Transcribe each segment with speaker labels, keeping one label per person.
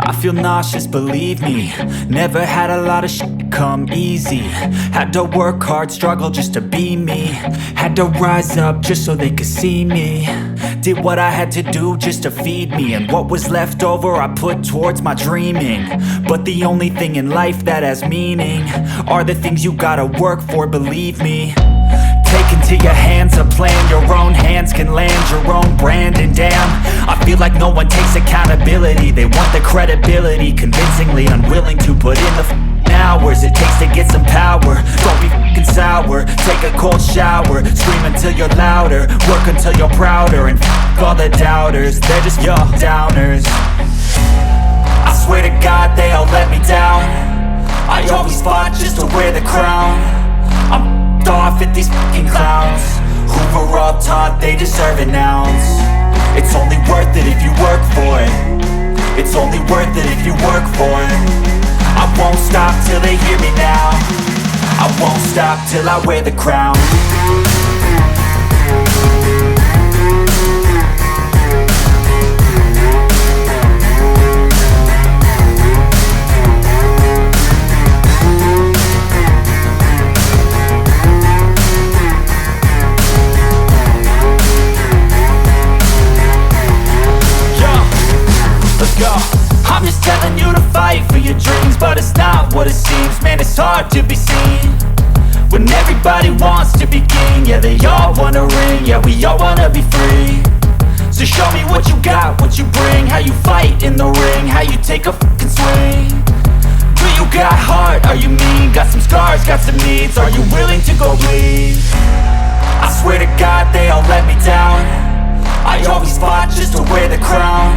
Speaker 1: I feel nauseous, believe me. Never had a lot of shit come easy. Had to work hard, struggle just to be me. Had to rise up just so they could see me. Did what I had to do just to feed me. And what was left over I put towards my dreaming. But the only thing in life that has meaning are the things you gotta work for, believe me. Take into your hands a plan. Your own hands can land your own brand. And damn, I feel like no one takes accountability. They want the credibility, convincingly unwilling to put in the hours it takes to get some power. Don't be f***ing sour, take a cold shower. Scream until you're louder, work until you're prouder. And f*** all the doubters, they're just your downers. I swear to God they all let me down. I always fought just to wear the crown. I'm off at these fucking clowns who were all taught they deserve an ounce. It's only worth it if you work for it. It's only worth it if you work for it. I won't stop till they hear me now. I won't stop till I wear the crown. I'm just telling you to fight for your dreams, but it's not what it seems. Man, it's hard to be seen when everybody wants to be king. Yeah, they all wanna ring, yeah, we all wanna be free. So show me what you got, what you bring. How you fight in the ring, how you take a fucking swing. Do you got heart, are you mean? Got some scars, got some needs, are you willing to go bleed? I swear to God they all let me down. I always fought just to wear the crown.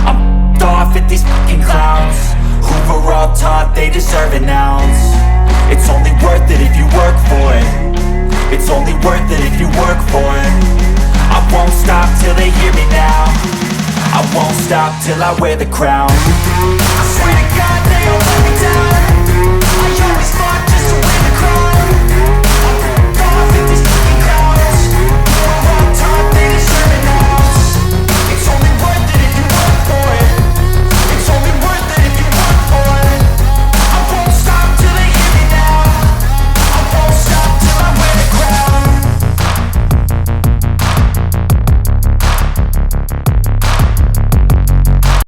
Speaker 1: I'm off at these fucking clowns who were all taught they deserve an ounce. It's only worth it if you work for it. It's only worth it if you work for it. I won't stop till they hear me now. I won't stop till I wear the crown. I swear